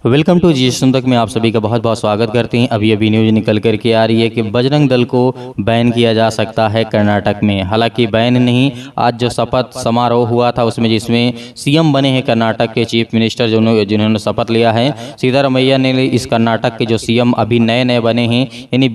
Welcome to जी तक में आप सभी का बहुत बहुत स्वागत करते हैं। अभी न्यूज निकल कर के आ रही है कि बजरंग दल को बैन किया जा सकता है कर्नाटक में। हालांकि बैन नहीं, आज जो शपथ समारोह हुआ था उसमें जिसमें सीएम बने हैं कर्नाटक के चीफ मिनिस्टर जिन्होंने शपथ लिया है, सिद्धारमैया ने इस कर्नाटक के जो सीएम अभी नए नए बने हैं, यानी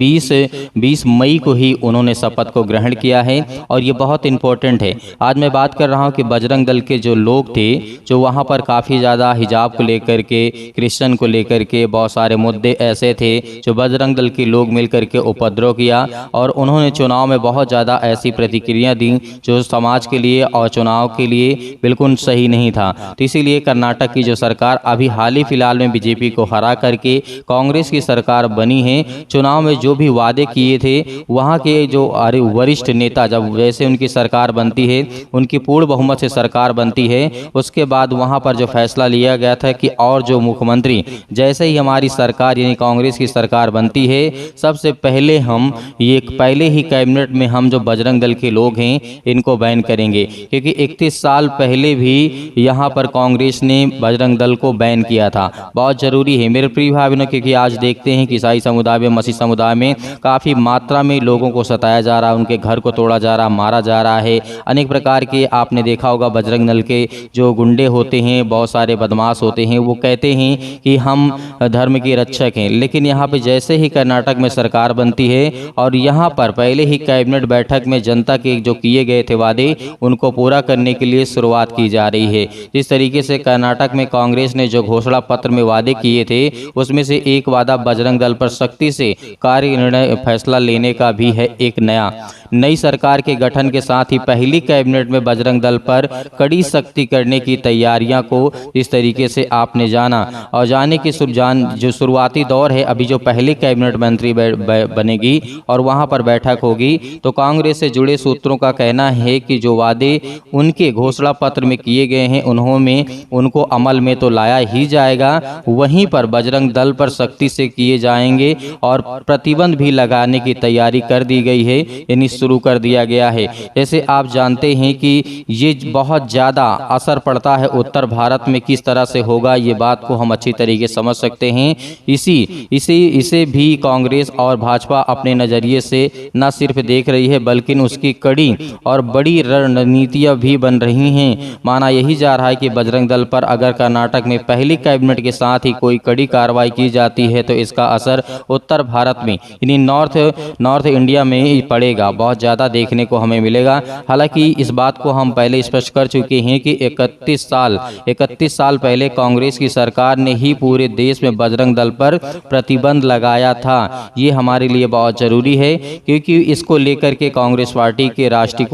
20 मई को ही उन्होंने शपथ को ग्रहण किया है। और ये बहुत इंपॉर्टेंट है। आज मैं बात कर रहा हूँ कि बजरंग दल के जो लोग थे, जो वहाँ पर काफ़ी ज़्यादा हिजाब को लेकर के, क्रिश्चियन को लेकर के बहुत सारे मुद्दे ऐसे थे जो बजरंग दल के लोग मिलकर के उपद्रव किया। और उन्होंने चुनाव में बहुत ज़्यादा ऐसी प्रतिक्रिया दी जो समाज के लिए और चुनाव के लिए बिल्कुल सही नहीं था। तो इसीलिए कर्नाटक की जो सरकार अभी हाल ही फिलहाल में बीजेपी को हरा करके कांग्रेस की सरकार बनी है। चुनाव में जो भी वादे किए थे वहाँ के जो वरिष्ठ नेता, जब जैसे उनकी सरकार बनती है, उनकी पूर्ण बहुमत से सरकार बनती है, उसके बाद वहाँ पर जो फैसला लिया गया था कि और जो मुख्यमंत्री जैसे ही हमारी सरकार यानी कांग्रेस की सरकार बनती है, सबसे पहले हम ये पहले ही कैबिनेट में हम जो बजरंग दल के लोग हैं इनको बैन करेंगे। क्योंकि 31 साल पहले भी यहाँ पर कांग्रेस ने बजरंग दल को बैन किया था। बहुत जरूरी है मेरे प्रिय भाई बहनों, क्योंकि आज देखते हैं कि ईसाई समुदाय में, मसीह समुदाय में काफ़ी मात्रा में लोगों को सताया जा रहा है, उनके घर को तोड़ा जा रहा, मारा जा रहा है। अनेक प्रकार के आपने देखा होगा बजरंग दल के जो गुंडे होते हैं, बहुत सारे बदमाश होते हैं, वो कहते हैं कि हम धर्म के रक्षक हैं। लेकिन यहाँ पे जैसे ही कर्नाटक में सरकार बनती है और यहाँ पर पहले ही कैबिनेट बैठक में जनता के जो किए गए थे वादे, उनको पूरा करने के लिए शुरुआत की जा रही है। जिस तरीके से कर्नाटक में कांग्रेस ने जो घोषणा पत्र में वादे किए थे, उसमें से एक वादा बजरंग दल पर सख्ती से कार्य निर्णय फैसला लेने का भी है। एक नई सरकार के गठन के साथ ही पहली कैबिनेट में बजरंग दल पर कड़ी सख्ती करने की तैयारियां को इस तरीके से आपने जाना। और जाने की जो शुरुआती दौर है, अभी जो पहली कैबिनेट मंत्री बनेगी और वहां पर बैठक होगी, तो कांग्रेस से जुड़े सूत्रों का कहना है कि जो वादे उनके घोषणा पत्र में किए गए हैं उनको अमल में तो लाया ही जाएगा, वहीं पर बजरंग दल पर सख्ती से किए जाएंगे और प्रतिबंध भी लगाने की तैयारी कर दी गई है, यानी शुरू कर दिया गया है। जैसे आप जानते हैं कि ये बहुत ज़्यादा असर पड़ता है उत्तर भारत में, किस तरह से होगा ये बात को हम अच्छी तरीके से समझ सकते हैं। इसे भी कांग्रेस और भाजपा अपने नज़रिए से न सिर्फ देख रही है, बल्कि उसकी कड़ी और बड़ी रणनीतियाँ भी बन रही हैं। माना यही जा रहा है कि बजरंग दल पर अगर कर्नाटक में पहली कैबिनेट के साथ ही कोई कड़ी कार्रवाई की जाती है तो इसका असर उत्तर भारत में यानी नॉर्थ इंडिया में पड़ेगा, बहुत ज़्यादा देखने को हमें मिलेगा। हालांकि इस बात को हम पहले स्पष्ट कर चुके हैं कि 31 साल पहले कांग्रेस की सरकार ने ही पूरे देश में बजरंग दल पर प्रतिबंध लगाया था। ये हमारे लिए बहुत जरूरी है, क्योंकि इसको लेकर के कांग्रेस पार्टी के राष्ट्रीय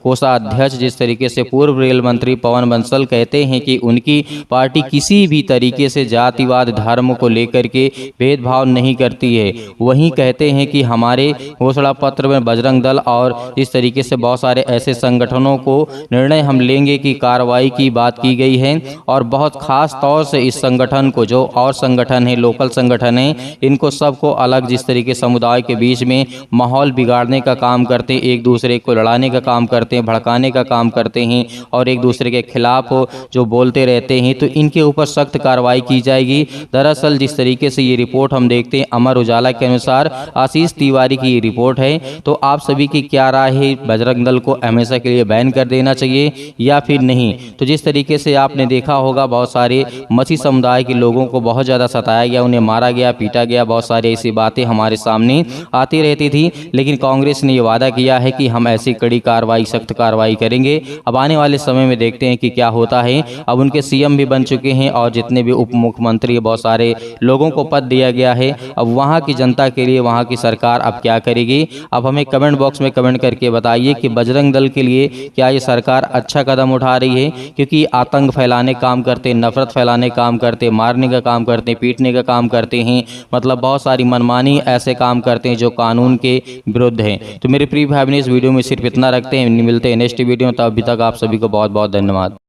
कोषाध्यक्ष जिस तरीके से पूर्व रेल मंत्री पवन बंसल कहते हैं कि उनकी पार्टी किसी भी तरीके से जातिवाद, धर्म को लेकर के भेदभाव नहीं करती है। वहीं कहते हैं कि हमारे घोषणा पत्र में बजरंग दल और इस तरीके से बहुत सारे ऐसे संगठनों को निर्णय हम लेंगे कि कार्रवाई की बात की गई है। और बहुत खास तौर से इस संगठन को, जो और संगठन है, लोकल संगठन है, इनको सबको अलग, जिस तरीके समुदाय के बीच में माहौल बिगाड़ने का काम करते हैं, एक दूसरे को लड़ाने का काम करते हैं, भड़काने का काम करते हैं और एक दूसरे के खिलाफ जो बोलते रहते हैं, तो इनके ऊपर सख्त कार्रवाई की जाएगी। दरअसल जिस तरीके से ये रिपोर्ट हम देखते हैं, अमर उजाला के अनुसार आशीष तिवारी की ये रिपोर्ट है। तो आप सभी की क्या राय है, बजरंग दल को हमेशा के लिए बैन कर देना चाहिए या फिर नहीं? तो जिस तरीके से आपने देखा होगा बहुत सारे मसीह समुदाय के लोगों को बहुत ज़्यादा सताया गया, उन्हें मारा गया, पीटा गया, बहुत सारी ऐसी बातें हमारे सामने आती रहती थी। लेकिन कांग्रेस ने ये वादा किया है कि हम ऐसी कड़ी कार्रवाई, सख्त कार्रवाई करेंगे। अब आने वाले समय में देखते हैं कि क्या होता है। अब उनके सीएम भी बन चुके हैं और जितने भी उप मुख्यमंत्री, बहुत सारे लोगों को पद दिया गया है। अब वहाँ की जनता के लिए वहाँ की सरकार अब क्या करेगी? अब हमें कमेंट बॉक्स में कमेंट करके बताइए कि बजरंग दल के लिए क्या ये सरकार अच्छा कदम उठा रही है? क्योंकि आतंक फैलाने काम करते, नफरत फैलाने काम करते, मारने का काम करते, पीटने का काम करते हैं, मतलब बहुत सारी मनमानी ऐसे काम करते हैं जो कानून के विरुद्ध हैं। तो मेरे प्रिय भाई बहन, इस वीडियो में सिर्फ इतना रखते हैं, मिलते हैं नेक्स्ट वीडियो। तो अभी तक आप सभी को बहुत बहुत धन्यवाद।